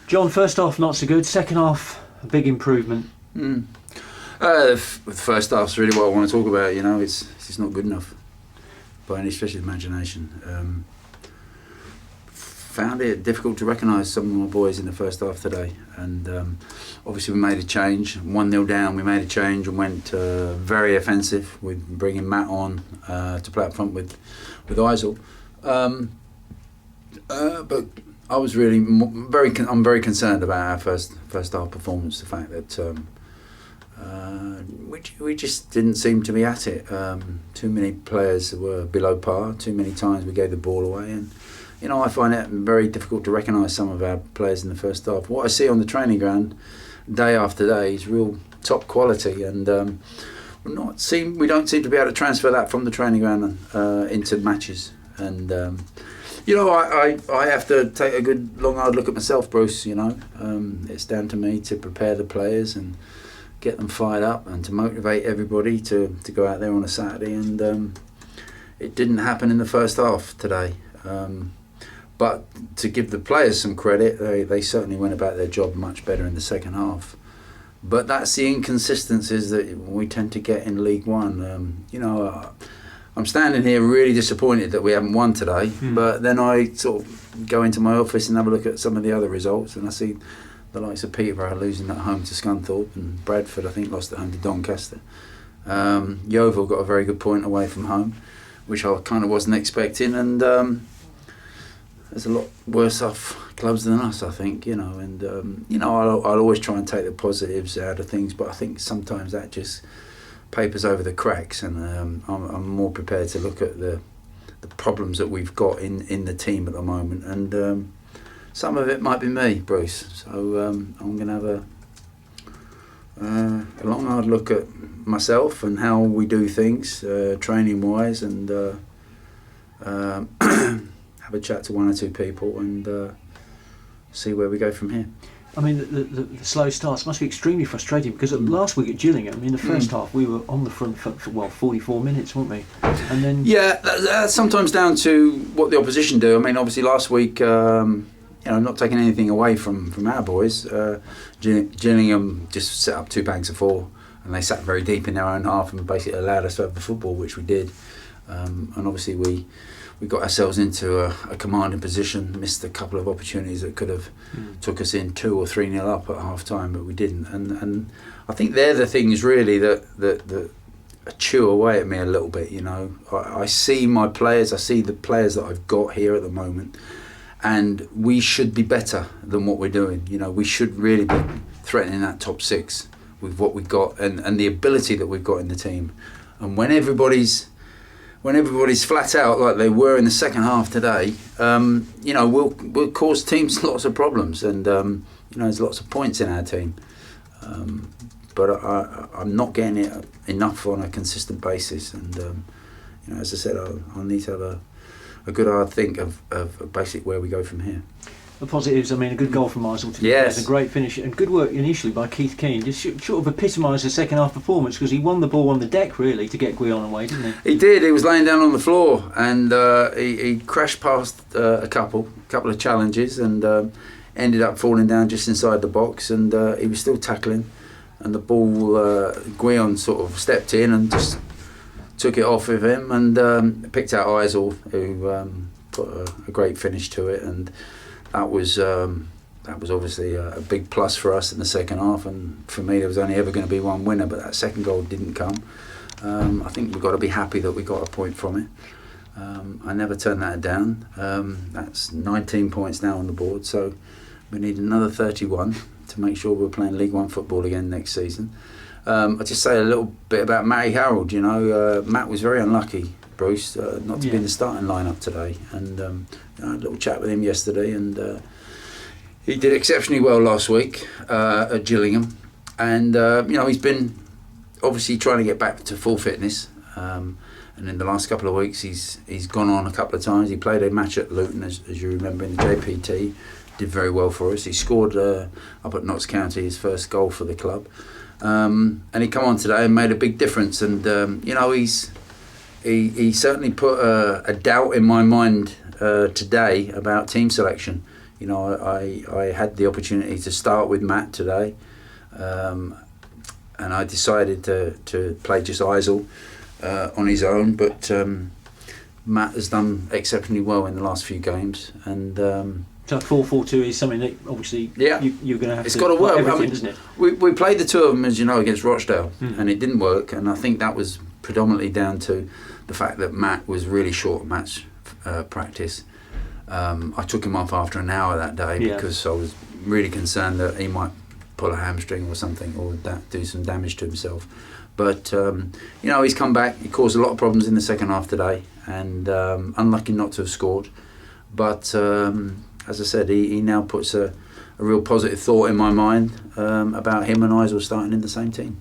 John, first half not so good, second half a big improvement. The first half's really what I want to talk about. It's just not good enough by any stretch of the imagination. Found it difficult to recognise some of my boys in the first half today, and obviously we made a change. 1-0 down, we made a change and went very offensive with bringing Matt on to play up front with Eisel. But I was really I'm very concerned about our first half performance. The fact that we just didn't seem to be at it. Too many players were below par. Too many times we gave the ball away, and I find it very difficult to recognise some of our players in the first half. What I see on the training ground day after day is real top quality, and we don't seem to be able to transfer that from the training ground into matches. And I have to take a good long hard look at myself, Bruce. It's down to me to prepare the players and get them fired up and to motivate everybody to go out there on a Saturday, and it didn't happen in the first half today. But to give the players some credit, they certainly went about their job much better in the second half. But that's the inconsistencies that we tend to get in League One. I'm standing here really disappointed that we haven't won today, but then I sort of go into my office and have a look at some of the other results, and I see the likes of Peterborough losing at home to Scunthorpe, and Bradford, I think, lost at home to Doncaster. Yeovil got a very good point away from home, which I kind of wasn't expecting, and there's a lot worse off clubs than us, I think, and I'll always try and take the positives out of things, but I think sometimes that just papers over the cracks, and I'm more prepared to look at the problems that we've got in the team at the moment, and some of it might be me, Bruce. So I'm going to have a long hard look at myself and how we do things training wise, and have a chat to one or two people and see where we go from here. I mean, the slow starts must be extremely frustrating, because last week at Gillingham, in the first half, we were on the front for 44 minutes, weren't we? And then that's sometimes down to what the opposition do. I mean, obviously last week, not taking anything away from our boys, Gillingham just set up 2 banks of 4, and they sat very deep in their own half and basically allowed us to have the football, which we did. And obviously we got ourselves into a commanding position, missed a couple of opportunities that could have took us in 2 or 3-0 up at half time, but we didn't. And I think they're the things really that chew away at me a little bit. I see my players, I see the players that I've got here at the moment, and we should be better than what we're doing. We should really be threatening that top 6 with what we've got and the ability that we've got in the team. And when everybody's flat out like they were in the second half today, we'll cause teams lots of problems, and there's lots of points in our team. But I'm not getting it enough on a consistent basis, and as I said, I'll need to have a good hard think of basically where we go from here. The positives, I mean, a good goal from Eisel today, yes, a great finish, and good work initially by Keith Keane. Just sort of epitomised the second half performance, because he won the ball on the deck really to get Guion away, didn't he? He did. He was laying down on the floor, and he crashed past a couple of challenges, and ended up falling down just inside the box, and he was still tackling, and the ball, Guion sort of stepped in and just took it off of him, and picked out Eisel, who put a great finish to it, and that was obviously a big plus for us in the second half. And for me, there was only ever going to be one winner, but that second goal didn't come. I think we've got to be happy that we got a point from it. I never turned that down. That's 19 points now on the board, so we need another 31 to make sure we're playing League One football again next season. I'll just say a little bit about Matty Harold. Matt was very unlucky, Bruce, not to be in the starting lineup today, and I had a little chat with him yesterday, and he did exceptionally well last week at Gillingham, and he's been obviously trying to get back to full fitness, and in the last couple of weeks he's gone on a couple of times. He played a match at Luton, as you remember, in the JPT, did very well for us. He scored up at Notts County his first goal for the club, and he come on today and made a big difference, and he certainly put a doubt in my mind today about team selection. You know, I had the opportunity to start with Matt today, and I decided to play just Eisel on his own, but Matt has done exceptionally well in the last few games, and so 4-4-2 is something that obviously you're going to have it's to got to work. everything, isn't it? We played the two of them, as you know, against Rochdale, and it didn't work, and I think that was predominantly down to the fact that Matt was really short match practice. I took him off after an hour that day because I was really concerned that he might pull a hamstring or something, or do some damage to himself. But you know, he's come back. He caused a lot of problems in the second half today, and unlucky not to have scored. But as I said, he now puts a real positive thought in my mind about him and Eisel starting in the same team.